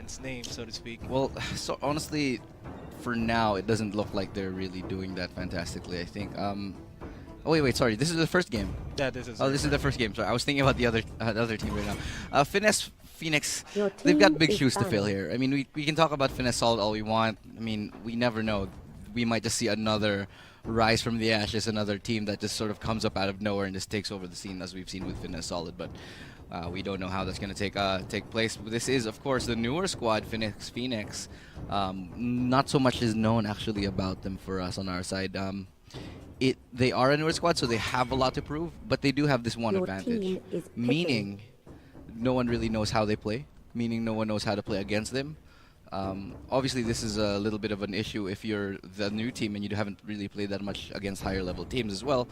Nation's name, so to speak. Well, so honestly, for now, it doesn't look like they're really doing that fantastically, I think. Oh, wait, sorry. This is the first game. Yeah, this is Oh, their this is the first first game. Sorry, I was thinking about the other team right now. Finesse Phoenix, Your they've team got big is shoes to fill banned. here. I mean, we can talk about Finesse Solid all we want. I mean, we never know. We might just see another rise from the ashes, another team that just sort of comes up out of nowhere and just takes over the scene, as we've seen with Finesse Solid. But we don't know how that's going to take place. This is, of course, the newer squad, Phoenix. Not so much is known actually about them for us on our side. They are a newer squad, so they have a lot to prove, but they do have this one Your advantage, team is picking. meaning no one really knows how they play, meaning no one knows how to play against them. Obviously, this is a little bit of an issue if you're the new team and you haven't really played that much against higher level teams as well.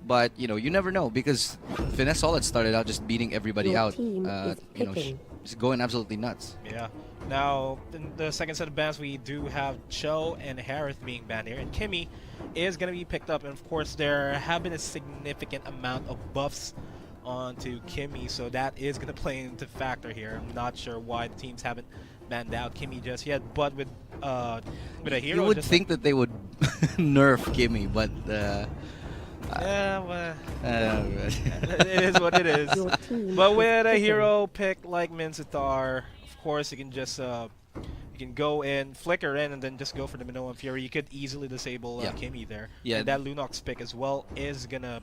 But you never know, because Finesse Solid started out just beating everybody Your out, team is picking. just going absolutely nuts. Yeah. Now, in the second set of bans, we do have Cho and Harith being banned here, and Kimmy is going to be picked up. And of course, there have been a significant amount of buffs onto Kimmy, so that is going to play into factor here. I'm not sure why the teams haven't banned out Kimmy just yet, but with a hero, You would just think that they would nerf Kimmy, but yeah, well, uh, it is what it is. Your team But is with a picking. hero pick like Mincetar, of course you can just you can go in, flicker in, and then just go for the Minoan Fury. You could easily disable Yeah. Kimmy there. Yeah. And that Lunox pick as well is gonna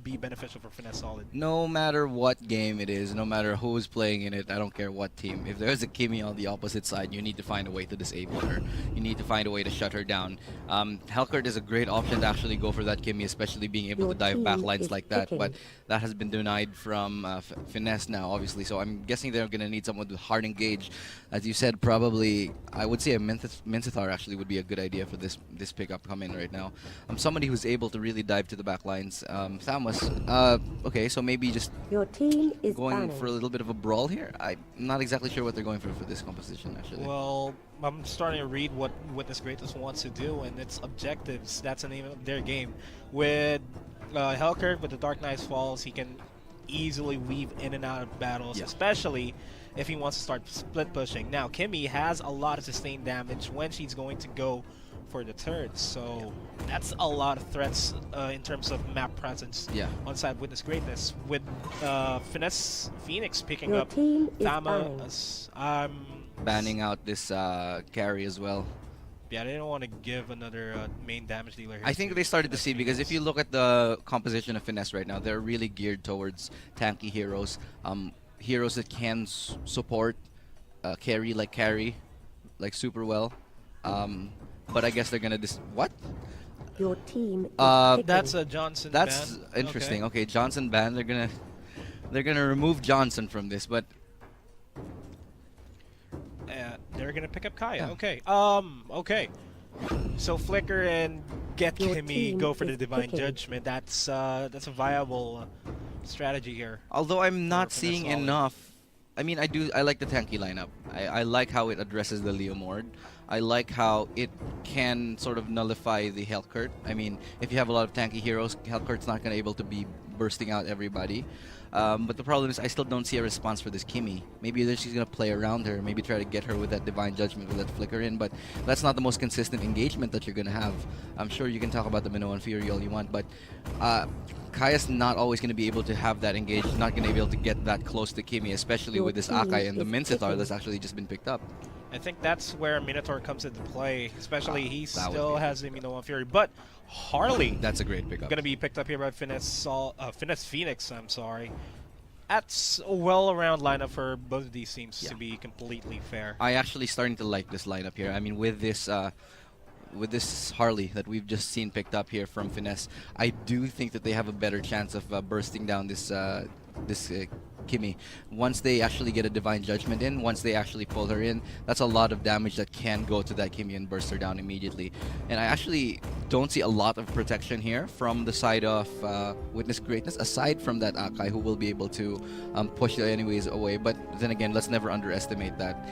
be beneficial for Finesse Solid. no matter what game it is, no matter who's playing in it, I don't care what team. If there's a Kimmy on the opposite side, you need to find a way to disable her. You need to find a way to shut her down. Hellcurt is a great option to actually go for that Kimmy, especially being able Your to dive team backlines is like that. picking. But that has been denied from Finesse now, obviously. So I'm guessing they're going to need someone with hard engage. As you said, probably, I would say a Mincetar actually would be a good idea for this pickup coming right now. Somebody who's able to really dive to the backlines. Thamus, okay, so maybe just Your team is going banning. for a little bit of a brawl here. I'm not exactly sure what they're going for this composition, actually. Well, I'm starting to read what Witness Greatness wants to do, and it's objectives. That's the name of their game. With Hellcurt, with the Dark Knight's Falls, he can easily weave in and out of battles, Yeah. especially if he wants to start split pushing. Now, Kimmy has a lot of sustained damage when she's going to go for the turret, so that's a lot of threats in terms of map presence Yeah. on side Witness Greatness. With Finesse Phoenix picking Your up team is banning. Thama, Banning out this carry as well. yeah, they don't want to give another main damage dealer here. I think they started to see, because if you look at the composition of Finesse right now, they're really geared towards tanky heroes. Heroes that can support carry like super well. But I guess they're gonna what? Your team is picking. That's a Johnson That's ban. interesting. Okay, Johnson ban. They're gonna remove Johnson from this, but They're gonna pick up Kaya. Yeah. Okay. Okay. So flicker and get Your Kimmy. team Go for the is Divine picking. Judgment. That's a viable strategy here. although I'm not Finesse seeing Solid. enough. I mean, I like the tanky lineup. I like how it addresses the Leomord. I like how it can sort of nullify the Hellcurt. I mean, if you have a lot of tanky heroes, Hellcurt's not gonna able to be bursting out everybody. But the problem is, I still don't see a response for this Kimmy. Maybe she's gonna play around her, maybe try to get her with that Divine Judgment, with that flicker in. But that's not the most consistent engagement that you're gonna have. I'm sure you can talk about the Minoan Fury all you want, but Kaya's not always gonna be able to have that engage. Not gonna be able to get that close to Kimmy, especially Your with this team Akai and the is Mincetar picking. that's actually just been picked up. I think that's where Minotaur comes into play. Especially he that would still be has the Minoan Fury, but Harley That's a great pickup. gonna be picked up here by Finesse Phoenix. I'm sorry. That's a well-around lineup for both of these teams, Yeah. to be completely fair. I actually starting to like this lineup here. I mean, with this Harley that we've just seen picked up here from Finesse, I do think that they have a better chance of bursting down this Kimmy. Once they actually get a Divine Judgment in, once they actually pull her in, that's a lot of damage that can go to that Kimmy and burst her down immediately. And I actually don't see a lot of protection here from the side of Witness Greatness, aside from that Akai, who will be able to push the enemies away. But then again, let's never underestimate that.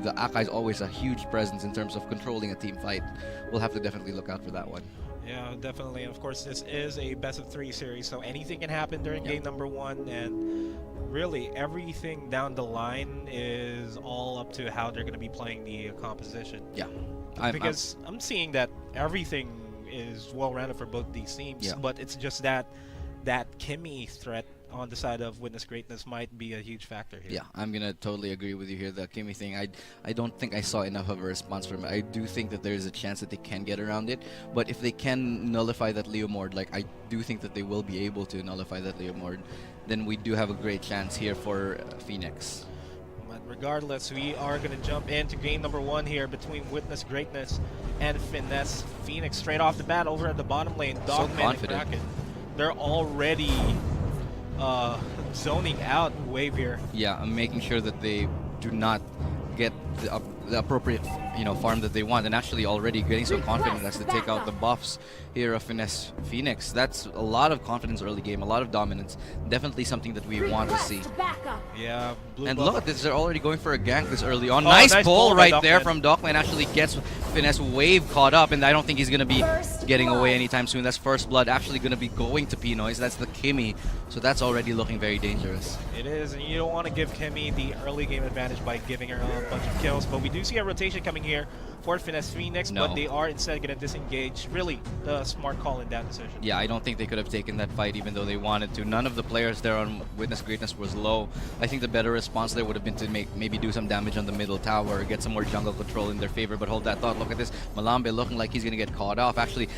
The Akai is always a huge presence in terms of controlling a team fight. We'll have to definitely look out for that one. Yeah, definitely. And of course, this is a best of 3 series, so anything can happen during game number 1, and really everything down the line is all up to how they're going to be playing the composition. Yeah. Because I'm seeing that everything is well-rounded for both these teams, Yeah. but it's just that Kimmy threat on the side of Witness Greatness might be a huge factor here. Yeah, I'm gonna totally agree with you here. The Kimmy thing, I don't think I saw enough of a response from it. I do think that there is a chance that they can get around it, but if they can nullify that Leo Mord, like I do think that they will be able to nullify that Leo Mord, then we do have a great chance here for Phoenix. But regardless, we are going to jump into game number 1 here between Witness Greatness and FNS. Phoenix straight off the bat over at the bottom lane. Dogman and confident. Kraken. They're already zoning out Wave here. Yeah, I'm making sure that they do not get the appropriate, farm that they want, and actually already getting so confident as to take out the buffs here of FNS Phoenix. That's a lot of confidence early game, a lot of dominance. Definitely something that we want to see. Yeah, blue And buff. look at this, they're already going for a gank this early on. Oh, nice nice pull pull by right there Dogman. from Dogman. Actually gets Finesse Wave caught up, and I don't think he's going to be getting away anytime soon. That's first blood actually going to be going to Pinoy's. That's the Kimmy, so that's already looking very dangerous. It is, and you don't want to give Kimmy the early game advantage by giving her a bunch of kills, but we do see a rotation coming here for Finesse Phoenix, No. but they are instead going to disengage. Really, the smart call in that decision. Yeah, I don't think they could have taken that fight even though they wanted to. None of the players there on Witness Greatness was low. I think the better response there would have been to maybe do some damage on the middle tower, get some more jungle control in their favor, but hold that thought. Look at this, Malambe looking like he's going to get caught off. Actually,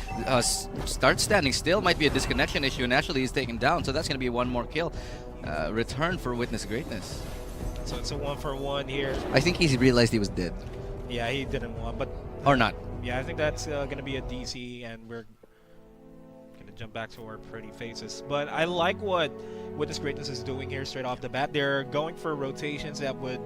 starts standing still, might be a disconnection issue, and actually he's taken down, so that's going to be one more kill. Return for Witness Greatness. So it's a 1-for-1 here. I think he realized he was dead. Yeah, he didn't want, but Or not. yeah, I think that's going to be a DC, and we're going to jump back to our pretty faces. But I like what Witness Greatness is doing here straight off the bat. They're going for rotations that would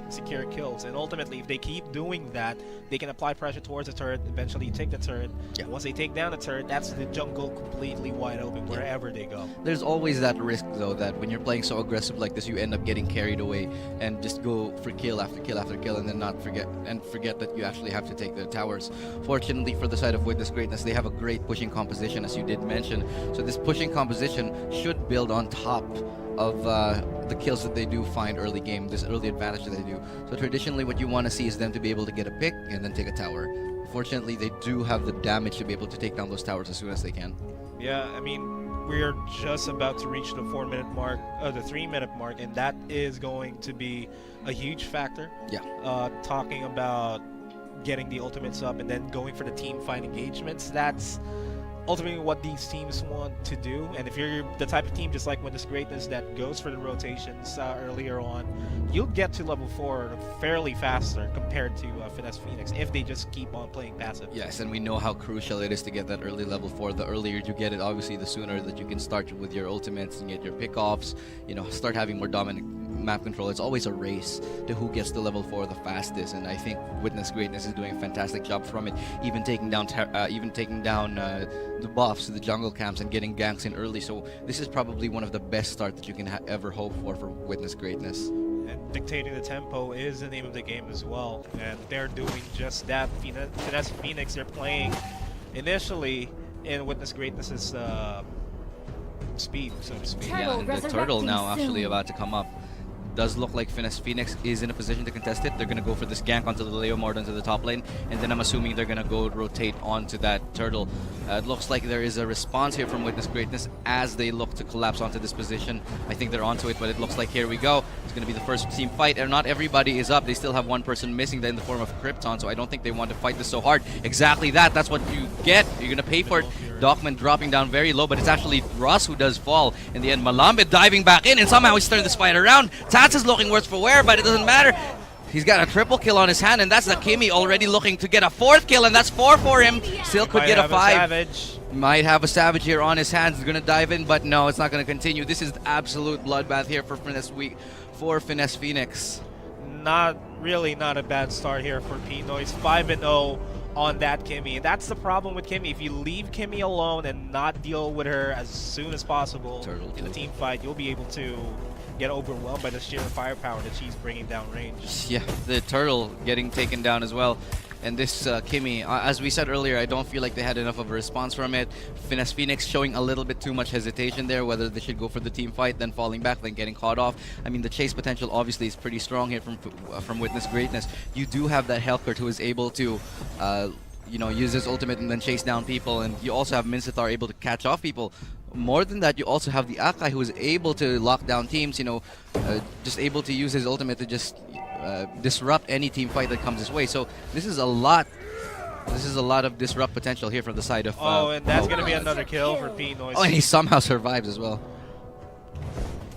secure kills, and ultimately, if they keep doing that, they can apply pressure towards the turret, eventually take the turret. Yeah. Once they take down the turret, that's the jungle completely wide open wherever they go. There's always that risk, though, that when you're playing so aggressive like this, you end up getting carried away and just go for kill after kill after kill, and then forget that you actually have to take the towers. Fortunately for the side of Witness Greatness, they have a great pushing composition, as you did mention. So this pushing composition should build on top of the kills that they do find early game, this early advantage that they do. So traditionally, what you want to see is them to be able to get a pick and then take a tower. Fortunately, they do have the damage to be able to take down those towers as soon as they can. Yeah, I mean, we're just about to reach the 4-minute mark, the 3-minute mark, and that is going to be a huge factor. Yeah. Talking about getting the ultimates up and then going for the team fight engagements, that's ultimately what these teams want to do. And if you're the type of team, just like Witness Greatness, that goes for the rotations earlier on, you'll get to level 4 fairly faster compared to Finesse Phoenix if they just keep on playing passive. Yes, and we know how crucial it is to get that early level 4. The earlier you get it, obviously, the sooner that you can start with your ultimates and get your pickoffs, start having more dominant map control. It's always a race to who gets to level 4 the fastest, and I think Witness Greatness is doing a fantastic job from it, even taking down the buffs, the jungle camps, and getting ganks in early. So this is probably one of the best start that you can ever hope for Witness Greatness. And dictating the tempo is the name of the game as well, and they're doing just that. Finesse Phoenix, they're playing initially in Witness Greatness's speed, so to speak. Yeah, and the turtle now actually about to come up. Does look like Finesse Phoenix is in a position to contest it. They're going to go for this gank onto the Leo Mord onto the top lane, and then I'm assuming they're going to go rotate onto that turtle. It looks like there is a response here from Witness Greatness as they look to collapse onto this position. I think they're onto it, but it looks like here we go. It's going to be the first team fight, and not everybody is up. They still have one person missing in the form of Krypton, so I don't think they want to fight this so hard. Exactly that. That's what you get. You're going to pay for it. Dogman dropping down very low, but it's actually Russ who does fall. In the end, Malambe diving back in, and somehow he's turned this fight around. Tats is looking worse for wear, but it doesn't matter. He's got a triple kill on his hand, and that's the Kimmy already looking to get a 4th kill, and that's 4 for him. Still could get a 5. Savage. Might have a Savage here on his hands. He's going to dive in, but no, it's not going to continue. This is absolute bloodbath here for Finesse Phoenix. Not a bad start here for Pinoy's. 5-0 on that Kimmy. And that's the problem with Kimmy. If you leave Kimmy alone and not deal with her as soon as possible in the team fight, you'll be able to get overwhelmed by the sheer firepower that she's bringing down range. Yeah, the turtle getting taken down as well. And this Kimmy, as we said earlier, I don't feel like they had enough of a response from it. FNS Phoenix showing a little bit too much hesitation there, whether they should go for the team fight, then falling back, then getting caught off. I mean, the chase potential obviously is pretty strong here from Witness Greatness. You do have that Hellcurt who is able to use his ultimate and then chase down people, and you also have Mincetar able to catch off people. More than that, you also have the Akai who is able to lock down teams, just able to use his ultimate to just disrupt any team fight that comes his way. So this is a lot of disrupt potential here from the side of and that's going to be another kill for Pinoy. Oh, and he somehow survives as well.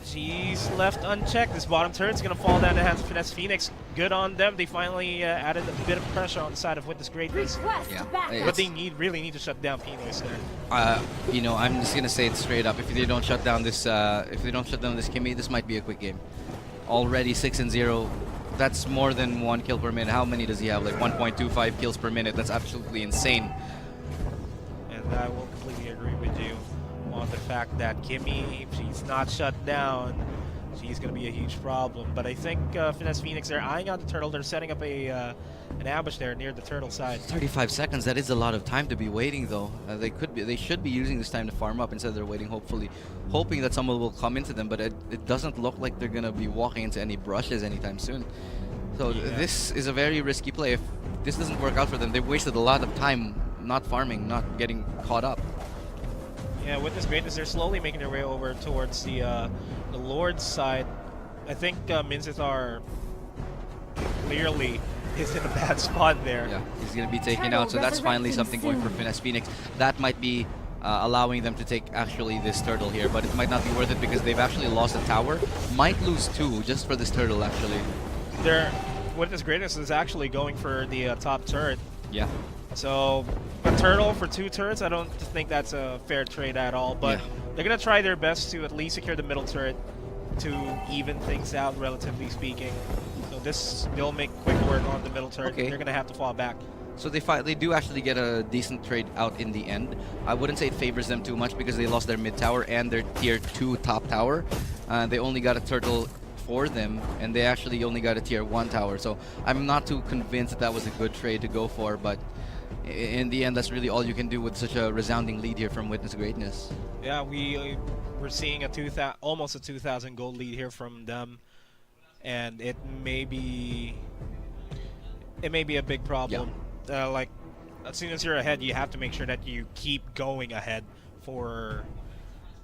He's left unchecked. This bottom turret's going to fall down in the hands of FNS Phoenix. Good on them. They finally added a bit of pressure on the side of Witness Greatness. Yeah, But they really need to shut down Pinoy there. I'm just gonna say it straight up. If they don't shut down this Kimmy, this might be a quick game. Already 6-0. That's more than 1 kill per minute. How many does he have? Like 1.25 kills per minute. That's absolutely insane. And I will completely agree with you on the fact that Kimmy, if she's not shut down, she's going to be a huge problem. But I think FNS Phoenix, they're eyeing out the turtle. They're setting up an ambush there near the turtle side. 35 seconds. That is a lot of time to be waiting, though. They should be using this time to farm up instead they're waiting, hoping that someone will come into them. But it doesn't look like they're going to be walking into any brushes anytime soon. So this is a very risky play. If this doesn't work out for them, they've wasted a lot of time not farming, not getting caught up. Yeah, Witness Greatness, they're slowly making their way over towards the Lord's side. I think Mincetar clearly is in a bad spot there. Yeah, he's going to be taken out, so that's finally something going for FNS Phoenix. That might be allowing them to take actually this turtle here, but it might not be worth it because they've actually lost a tower. Might lose 2 just for this turtle, actually. Witness Greatness is actually going for the top turret. Yeah. So a turtle for 2 turrets, I don't think that's a fair trade at all, but they're going to try their best to at least secure the middle turret to even things out, relatively speaking. So they'll make quick work on the middle turret. Okay. They're going to have to fall back. So they do actually get a decent trade out in the end. I wouldn't say it favors them too much because they lost their mid tower and their tier 2 top tower. They only got a turtle for them, and they actually only got a tier 1 tower. So I'm not too convinced that was a good trade to go for, but in the end, that's really all you can do with such a resounding lead here from Witness Greatness. Yeah, we're seeing almost a 2,000 gold lead here from them, and it may be a big problem. Yeah. Like, as soon as you're ahead, you have to make sure that you keep going ahead for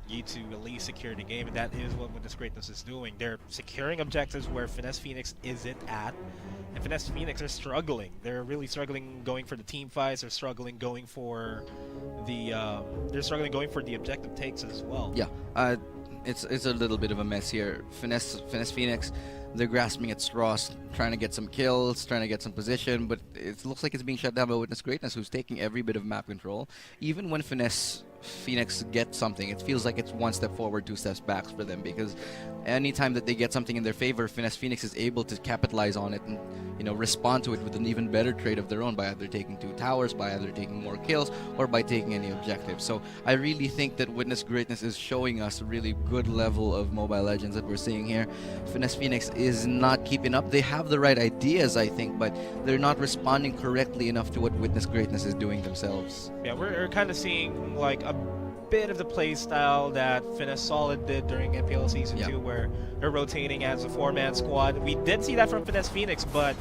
you to at least secure the game, and that is what Witness Greatness is doing. They're securing objectives where FNS Phoenix isn't at, and FNS Phoenix are struggling. They're really struggling going for the team fights. They're struggling going for the objective takes as well. Yeah, it's a little bit of a mess here. FNS Phoenix, they're grasping at straws, trying to get some kills, trying to get some position, but it looks like it's being shut down by Witness Greatness, who's taking every bit of map control. Even when FNS Phoenix gets something, it feels like it's 1 step forward, 2 steps back for them, because anytime that they get something in their favor, FNS Phoenix is able to capitalize on it and respond to it with an even better trade of their own by either taking 2 towers, by either taking more kills, or by taking any objectives. So I really think that Witness Greatness is showing us a really good level of Mobile Legends that we're seeing here. FNS Phoenix is not keeping up. They have the right ideas, I think, but they're not responding correctly enough to what Witness Greatness is doing themselves. Yeah, we're kind of seeing like a bit of the play style that FNS Solid did during MPL Season 2, where they're rotating as a 4-man squad. We did see that from FNS Phoenix, but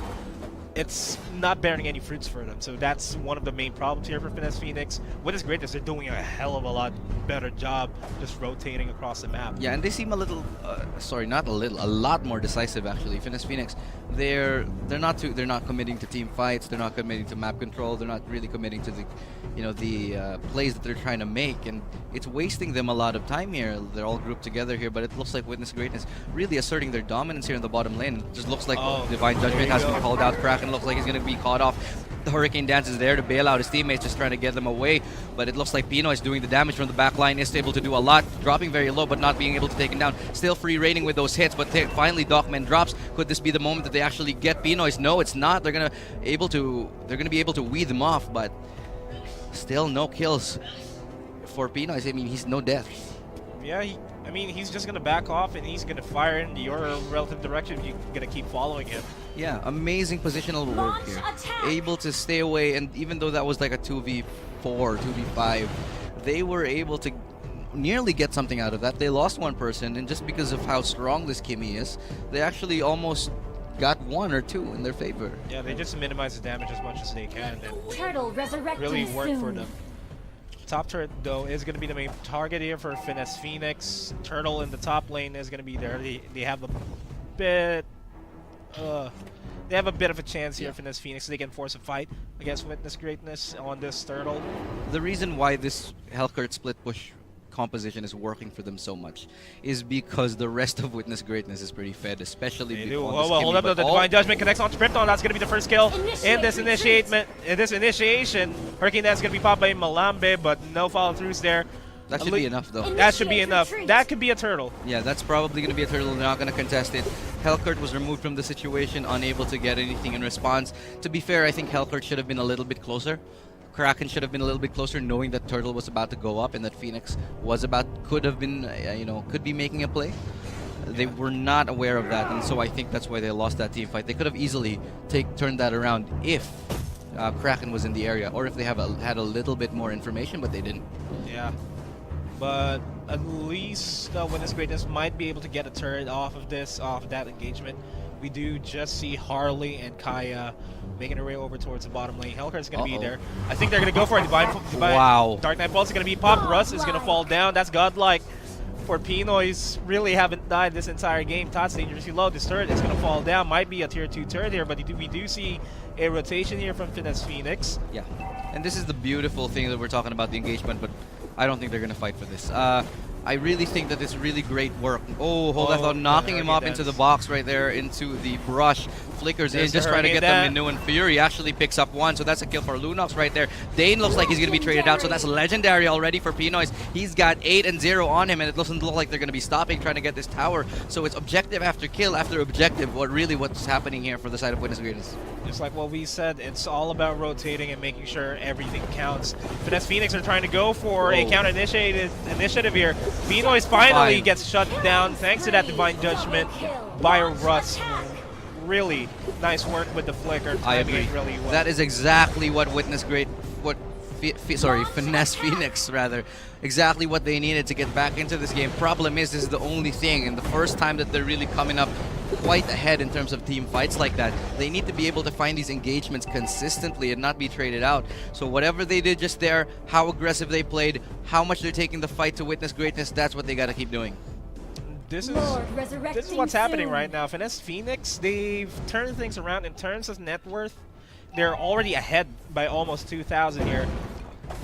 it's not bearing any fruits for them. So that's one of the main problems here for FNS Phoenix. Witness Greatness, they're doing a hell of a lot better job just rotating across the map. Yeah, and they seem a lot more decisive actually. FNS Phoenix, they're not committing to team fights. They're not committing to map control. They're not really committing to the plays that they're trying to make, and it's wasting them a lot of time here. They're all grouped together here, but it looks like Witness Greatness really asserting their dominance here in the bottom lane. It just looks like Divine Judgment has been called out. Kraken looks like he's going to be caught off. The Hurricane Dance is there to bail out his teammates, just trying to get them away, but it looks like Pinoy is doing the damage from the back line, is able to do a lot, dropping very low but not being able to take him down. Still free reigning with those hits, but finally Dockman drops. Could this be the moment that they actually get Pinoy? No, it's not. They're going to be able to weed them off, but still no kills for Pinoy. I mean, he's no death. Yeah, I mean, he's just gonna back off and he's gonna fire in your relative direction if you're gonna keep following him. Yeah, amazing positional work here. Able to stay away, and even though that was like a 2v4, 2v5, they were able to nearly get something out of that. They lost one person, and just because of how strong this Kimmy is, they actually almost got 1 or 2 in their favor. Yeah, they just minimize the damage as much as they can and Turtle resurrecting really work for soon. them. Top turret, though, is going to be the main target here for FNS Phoenix. Turtle in the top lane is going to be there. They have a bit... they have a bit of a chance here, FNS Phoenix. They can force a fight against Witness Greatness on this Turtle. The reason why this Hellcurt split push composition is working for them so much is because the rest of Witness Greatness is pretty fed, especially They do. on Well, this hold Kimmy, up, though. but The Divine Judgment connects onto Krypton. That's going to be the first kill in this initiation. Hurricane Dance going to be popped by Malambe, but no follow-throughs there. that should be enough, though. That should be Initiate enough. retreat. That could be a Turtle. Yeah, that's probably going to be a Turtle. They're not going to contest it. Hellcurt was removed from the situation, unable to get anything in response. To be fair, I think Hellcurt should have been a little bit closer. Kraken should have been a little bit closer, knowing that Turtle was about to go up and that Phoenix could have been, could be making a play. They were not aware of that, and so I think that's why they lost that team fight. They could have easily turned that around if Kraken was in the area, or if they had a little bit more information, but they didn't. Yeah. But at least Witness Greatness might be able to get a turret off of that engagement. We do just see Harley and Kaya making their way over towards the bottom lane. Hellcurt's going to be there. I think they're going to go for a Divine Wow. Dark Knight Pulse is going to be popped. Russ is going to fall down. That's godlike. For Pinoy's really haven't died this entire game. Tots dangerously low. This turret is going to fall down. Might be a tier 2 turret here, but we do see a rotation here from FNS Phoenix. Yeah, and this is the beautiful thing that we're talking about, the engagement, but I don't think they're going to fight for this. I really think that it's really great work. Oh, hold that thought, knocking him up into the box right there, into the brush. Flickers in, just trying to get the Minu, and Fury actually picks up 1, so that's a kill for Lunox right there. Dane looks like he's going to be traded out, so that's legendary already for Pinoy's. He's got 8 and 0 on him, and it doesn't look like they're going to be stopping trying to get this tower. So it's objective after kill after objective, what's happening here for the side of Witness Greatness. Just like what we said, it's all about rotating and making sure everything counts. FNS Phoenix are trying to go for a counter-initiative here. Pinoy's finally gets shut down thanks to that Divine Judgment by Russ. Really nice work with the flicker. I agree. Really well. That is exactly what Finesse Phoenix rather, exactly what they needed to get back into this game. Problem is, this is the only thing, and the first time that they're really coming up quite ahead in terms of team fights like that. They need to be able to find these engagements consistently and not be traded out. So whatever they did just there, how aggressive they played, how much they're taking the fight to Witness Greatness, that's what they got to keep doing. This is what's happening right now. FNS Phoenix, they've turned things around in terms of net worth. They're already ahead by almost 2,000 here.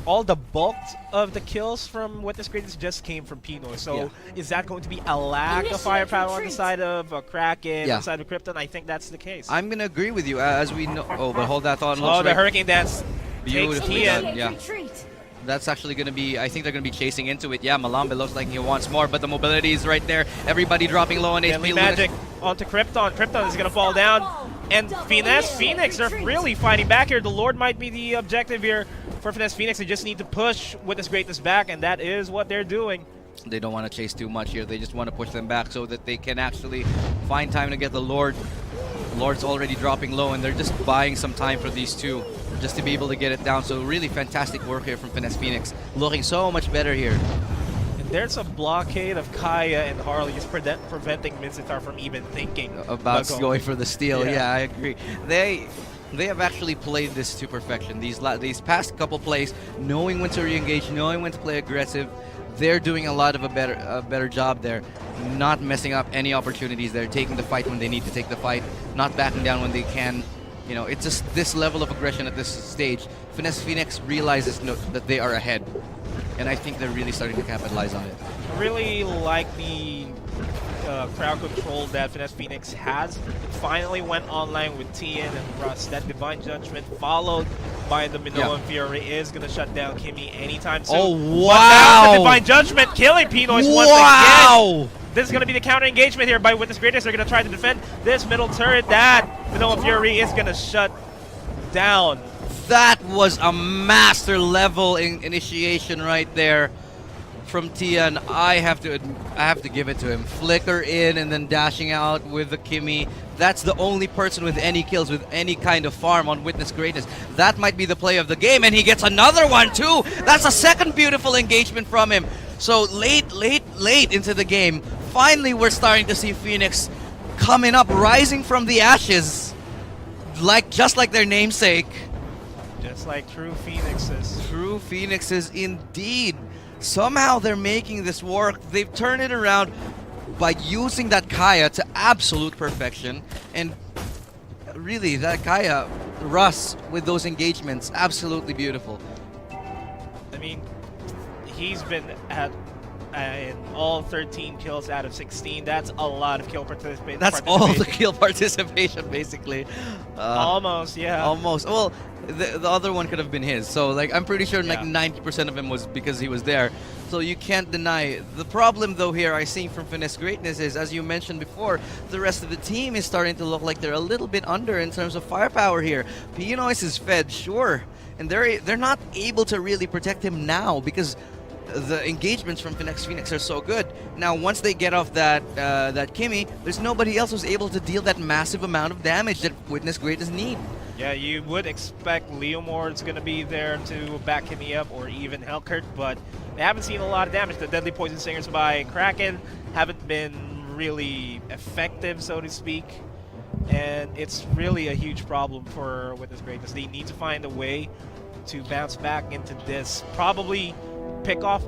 All the bulk of the kills from Witness Greatness just came from Pinoy. So is that going to be a lack of firepower on the side of Kraken, on the side of Krypton? I think that's the case. I'm going to agree with you, as we know. Oh, but hold that thought. Oh, the Hurricane Dance takes beautifully Ian. done. Yeah. That's actually going to be, I think they're going to be chasing into it. Yeah, Malambe looks like he wants more, but the mobility is right there. Everybody dropping low on Deadly HP. Magic onto Krypton. Krypton is going to fall down. And FNS Phoenix are really fighting back here. The Lord might be the objective here for FNS Phoenix. They just need to push Witness Greatness back, and that is what they're doing. They don't want to chase too much here. They just want to push them back so that they can actually find time to get the Lord. Lord's already dropping low, and they're just buying some time for these two just to be able to get it down. So really fantastic work here from FNS Phoenix. Looking so much better here. And there's a blockade of Kaya and Harley just preventing Minzitar from even thinking about going for the steal. Yeah. Yeah, I agree. They have actually played this to perfection. These past couple plays, knowing when to re-engage, knowing when to play aggressive, they're doing a lot of a better job there. Not messing up any opportunities there, taking the fight when they need to take the fight, not backing down when they can. You know, it's just this level of aggression at this stage. FNS Phoenix realizes that they are ahead, and I think they're really starting to capitalize on it. I really like the crowd control that FNS Phoenix has. It finally went online with Tien and Russ. That Divine Judgment followed by the Minoan Fury is going to shut down Kimmy anytime soon. Oh, wow! The Divine Judgment killing Pinoy's once again. This is going to be the counter engagement here by Witness Greatness. They're going to try to defend this middle turret. That Minoan Fury is going to shut down. That was a master level initiation right there. from Tian. I have to give it to him. Flicker in and then dashing out with the Kimmy. That's the only person with any kills, with any kind of farm on Witness Greatness. That might be the play of the game, and he gets another one too. That's a second beautiful engagement from him. So late into the game, finally we're starting to see Phoenix coming up, rising from the ashes, just like their namesake. Just like true Phoenixes. True Phoenixes indeed. Somehow they're making this work. They've turned it around by using that Kaya to absolute perfection. And really, that Kaya, Russ, with those engagements, absolutely beautiful. I mean, he's been at in all 13 kills out of 16. That's a lot of kill participation. That's all the kill participation, basically. Almost, yeah. Almost. Well, the other one could have been his. So, like, I'm pretty sure like Yeah. 90% of him was because he was there. So you can't deny. The problem, though, here I see from Finesse Greatness is, as you mentioned before, the rest of the team is starting to look like they're a little bit under in terms of firepower here. Pinois is fed, sure, and they're not able to really protect him now because the engagements from Phoenix are so good. Now, once they get off that Kimmy, there's nobody else who's able to deal that massive amount of damage that Witness Greatness need. Yeah, you would expect Leomord's going to be there to back Kimmy up, or even Helkert, but they haven't seen a lot of damage. The Deadly Poison Singers by Kraken haven't been really effective, so to speak, and it's really a huge problem for Witness Greatness. They need to find a way to bounce back into this. Probably pick off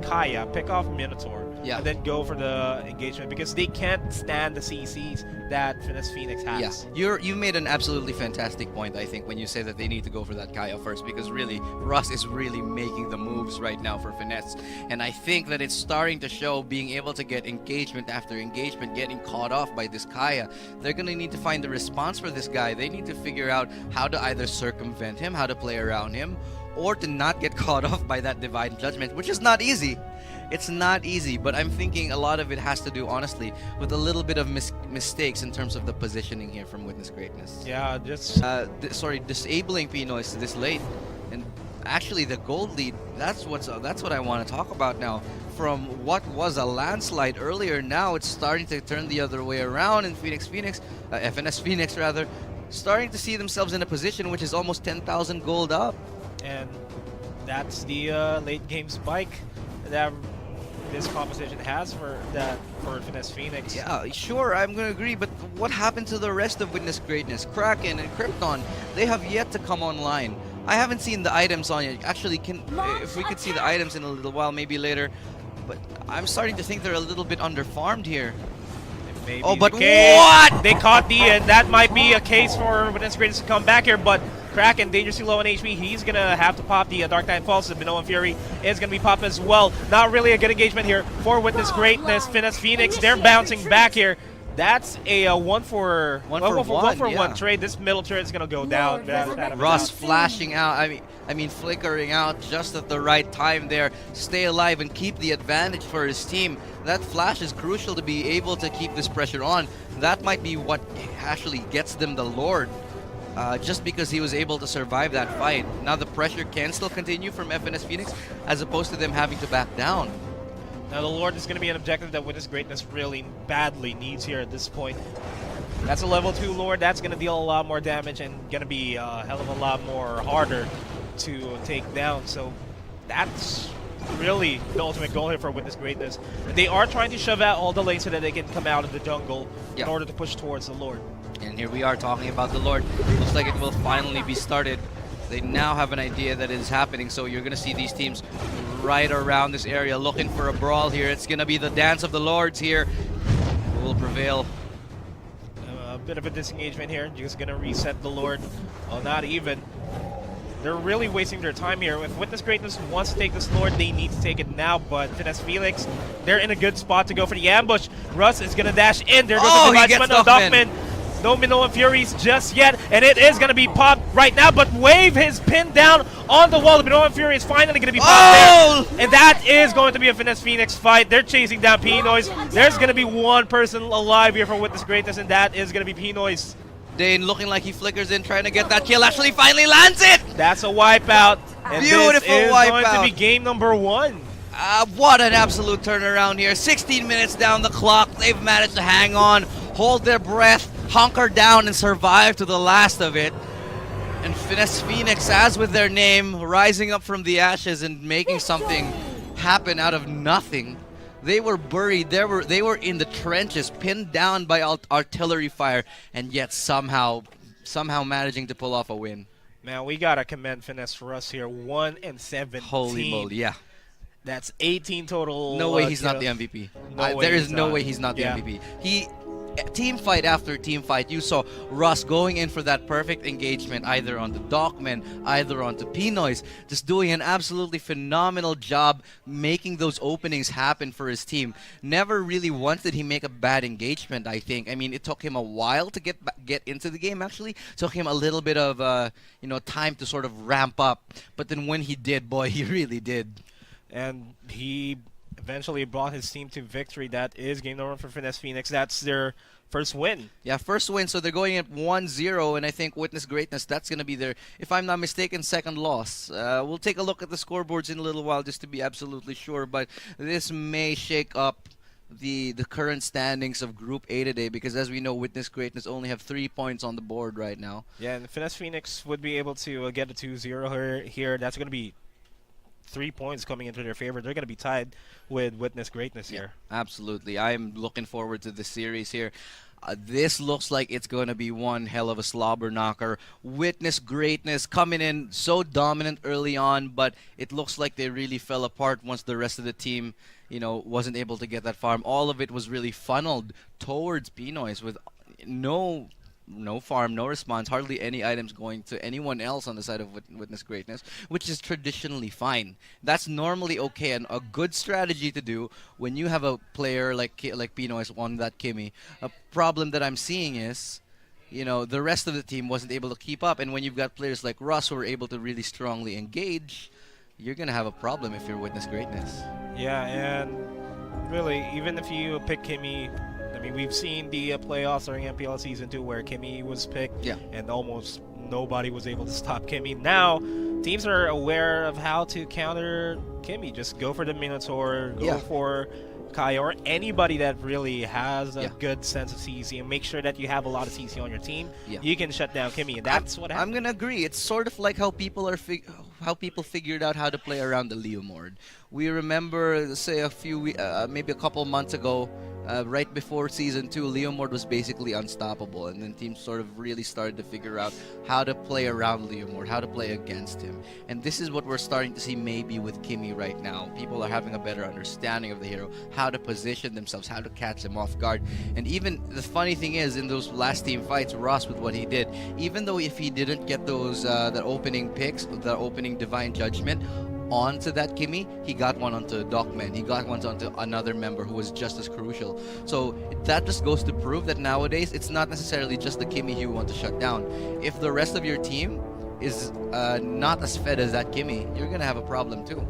Kaya, pick off Minotaur, and then go for the engagement, because they can't stand the CCs that Finesse Phoenix has. Yeah, you made an absolutely fantastic point, I think, when you say that they need to go for that Kaya first, because really, Russ is really making the moves right now for Finesse, and I think that it's starting to show, being able to get engagement after engagement, getting caught off by this Kaya. They're going to need to find the response for this guy. They need to figure out how to either circumvent him, how to play around him, or to not get caught off by that Divine Judgment, which is not easy. It's not easy, but I'm thinking a lot of it has to do, honestly, with a little bit of mistakes in terms of the positioning here from Witness Greatness. Yeah, just disabling Pinois this late, and actually the gold lead. That's what I want to talk about now. From what was a landslide earlier, now it's starting to turn the other way around, and FNS Phoenix rather, starting to see themselves in a position which is almost 10,000 gold up. And that's the late game spike that this composition has for Finesse Phoenix. Yeah, sure, I'm gonna agree, but what happened to the rest of Witness Greatness? Kraken and Krypton, they have yet to come online. I haven't seen the items on yet. Actually, if we could see the items in a little while, maybe later. But I'm starting to think they're a little bit underfarmed here. Oh, but what? They caught the, and that might be a case for Witness Greatness to come back here, but Kraken, dangerously low on HP, he's going to have to pop the Dark Knight Pulse. The Minoan Fury is going to be popped as well. Not really a good engagement here for Witness Greatness. Finesse Phoenix, they're bouncing back here. That's a one for one trade. This middle trade is going to go down. Russ flashing out, I mean flickering out just at the right time there. Stay alive and keep the advantage for his team. That flash is crucial to be able to keep this pressure on. That might be what actually gets them the Lord. Just because he was able to survive that fight. Now the pressure can still continue from FNS Phoenix, as opposed to them having to back down. Now the Lord is going to be an objective that Witness Greatness really badly needs here at this point. That's a level 2 Lord. That's going to deal a lot more damage and going to be a hell of a lot more harder to take down. So that's really the ultimate goal here for Witness Greatness. They are trying to shove out all the lanes so that they can come out of the jungle in order to push towards the Lord. And here we are talking about the Lord. Looks like it will finally be started. They now have an idea that it is happening, so you're going to see these teams right around this area looking for a brawl here. It's going to be the dance of the Lords here. Who will prevail? A bit of a disengagement here. Just going to reset the Lord. Well, not even. They're really wasting their time here. If Witness Greatness wants to take this Lord, they need to take it now. But Finesse Felix, they're in a good spot to go for the ambush. Russ is going to dash in. There goes the Divine Dockman. No Minoan Furies just yet, and it is going to be popped right now, but Wave is pinned down on the wall. The Minoan Fury is finally going to be popped there, and that is going to be a Finesse Phoenix fight. They're chasing down Pinois. There's going to be one person alive here for Witness Greatness, and that is going to be Pinois. Dane looking like he flickers in, trying to get that kill. Actually, finally lands it! That's a wipeout. And Beautiful this is going to wipeout. be game number 1. What an absolute turnaround here. 16 minutes down the clock. They've managed to hang on, hold their breath, hunker down, and survive to the last of it. And FNS Phoenix, as with their name, rising up from the ashes and making something happen out of nothing. They were buried. They were in the trenches, pinned down by artillery fire, and yet somehow managing to pull off a win. Man, we gotta commend FNS for us here. 1-17. Holy moly, yeah. That's 18 total. No way he's not the MVP. There is no way he's not the MVP. Team fight after team fight, you saw Russ going in for that perfect engagement, either on the Dockman, either onto Pinoy's, just doing an absolutely phenomenal job making those openings happen for his team. Never really once did he make a bad engagement, I think. I mean, it took him a while to get into the game, actually. It took him a little bit of time to sort of ramp up. But then when he did, boy, he really did. And he eventually brought his team to victory. That is game number 1 for FNS Phoenix. That's their first win. Yeah, first win. So they're going at 1-0, and I think Witness Greatness, that's going to be their, if I'm not mistaken, second loss. We'll take a look at the scoreboards in a little while just to be absolutely sure, but this may shake up the current standings of Group A today, because as we know, Witness Greatness only have 3 points on the board right now. Yeah, and FNS Phoenix would be able to get a 2-0 here. That's going to be 3 points coming into their favor. They're going to be tied with Witness Greatness here. Absolutely. I'm looking forward to this series here. This looks like it's going to be one hell of a slobber knocker. Witness Greatness coming in so dominant early on, but it looks like they really fell apart once the rest of the team, wasn't able to get that farm. All of it was really funneled towards Pinoy's with no farm, no response, hardly any items going to anyone else on the side of Witness Greatness, which is traditionally fine. That's normally okay and a good strategy to do when you have a player like Pinoy's on that Kimmy. A problem that I'm seeing is, the rest of the team wasn't able to keep up, and when you've got players like Russ who are able to really strongly engage, you're going to have a problem if you're Witness Greatness. Yeah, and really, even if you pick Kimmy, I mean, we've seen the playoffs during MPL Season 2 where Kimmy was picked, and almost nobody was able to stop Kimmy. Now, teams are aware of how to counter Kimmy. Just go for the Minotaur, go for Kaya, or anybody that really has a good sense of CC, and make sure that you have a lot of CC on your team. You can shut down Kimmy, and that's what happened. I'm gonna agree. It's sort of like how people figured out how to play around the Leomord. We remember, say, maybe a couple months ago, right before Season 2, Leomord was basically unstoppable, and then teams sort of really started to figure out how to play around Leomord, how to play against him. And this is what we're starting to see maybe with Kimmy right now. People are having a better understanding of the hero, how to position themselves, how to catch them off guard. And even the funny thing is, in those last team fights, Ross, with what he did, even though if he didn't get those the opening picks, the opening Divine Judgment onto that Kimmy, he got one onto Dockman, he got one onto another member who was just as crucial. So that just goes to prove that nowadays it's not necessarily just the Kimmy you want to shut down. If the rest of your team is not as fed as that Kimmy, you're gonna have a problem too.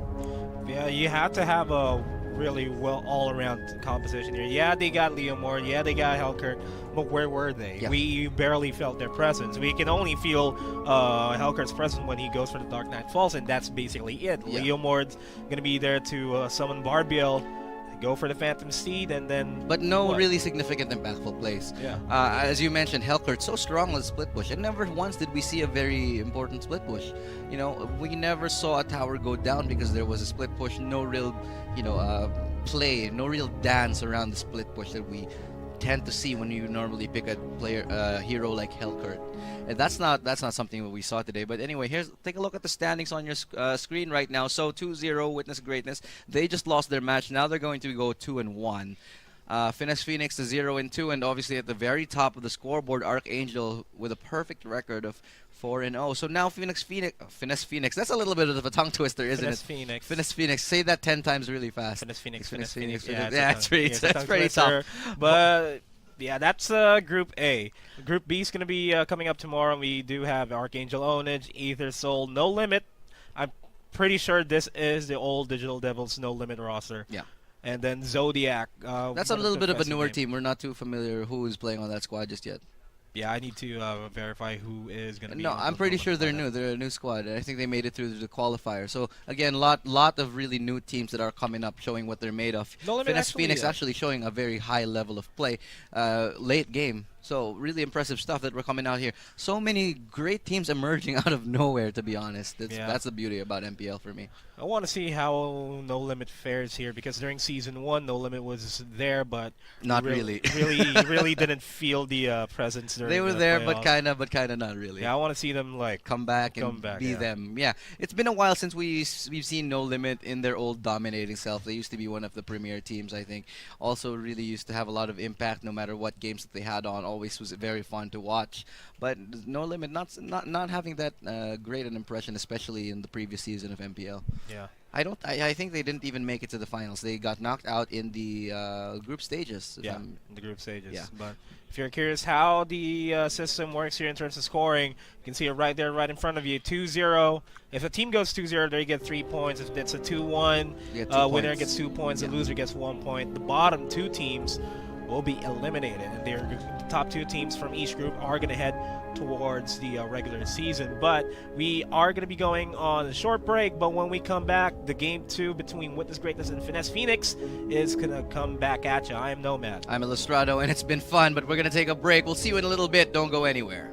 Yeah, you have to have a really well all-around composition here. Yeah, they got Leomord, yeah, they got Hellkurt, but where were they? We barely felt their presence. We can only feel Hellkurt's presence when he goes for the Dark Knight Falls, and that's basically it. Leomord's gonna be there to summon Barbiel, go for the Phantom Steed, and then... But no really significant impactful plays. As you mentioned, Hellkurt so strong with split push, and never once did we see a very important split push. We never saw a tower go down because there was a split push. No real, play, no real dance around the split push that we tend to see when you normally pick a hero like Hellkurt. And that's not something that we saw today. But anyway, take a look at the standings on your screen right now. So 2-0 Witness Greatness. They just lost their match. Now they're going to go 2-1. FNS Phoenix to 0-2, and obviously at the very top of the scoreboard, Archangel with a perfect record of 4-0. So now FNS Phoenix. That's a little bit of a tongue twister, isn't it? FNS Phoenix. Say that 10 times really fast. FNS Phoenix. Yeah, it's pretty tough. But yeah, that's Group A. Group B is going to be coming up tomorrow. We do have Archangel Onage, Aether Soul, No Limit. I'm pretty sure this is the old Digital Devils No Limit roster. Yeah. And then Zodiac. That's a little bit of a newer team. We're not too familiar who is playing on that squad just yet. Yeah, I need to verify who is going to be. No, I'm pretty sure they're new. They're a new squad. I think they made it through the qualifier. So again, lot of really new teams that are coming up, showing what they're made of. No Limit FNS Phoenix actually showing a very high level of play, late game. So really impressive stuff that we're coming out here. So many great teams emerging out of nowhere. To be honest, that's the beauty about MPL for me. I want to see how No Limit fares here because during season 1, No Limit was there, but Not really. really didn't feel the presence during. They were the there, playoffs. but kind of not really. Yeah, I want to see them like Come back and be yeah. them. Yeah, it's been a while since we've seen No Limit in their old dominating self. They used to be one of the premier teams, I think. Also, really used to have a lot of impact, no matter what games that they had on. Always was very fun to watch. But No Limit not having that great an impression, especially in the previous season of MPL. Yeah. I think they didn't even make it to the finals. They got knocked out in the group stages. Yeah, in the group stages. Yeah. But if you're curious how the system works here in terms of scoring, you can see it right there, right in front of you. 2-0. If a team goes 2-0, they get 3 points. If it's a 2-1, winner gets 2 points. The loser gets 1 point. The bottom 2 teams will be eliminated, and the top 2 teams from each group are going to head towards the regular season. But we are going to be going on a short break, but when we come back, the game 2 between Witness Greatness and FNS Phoenix is going to come back at you. I am Nomad. I'm Illustrado, and it's been fun, but we're going to take a break. We'll see you in a little bit. Don't go anywhere.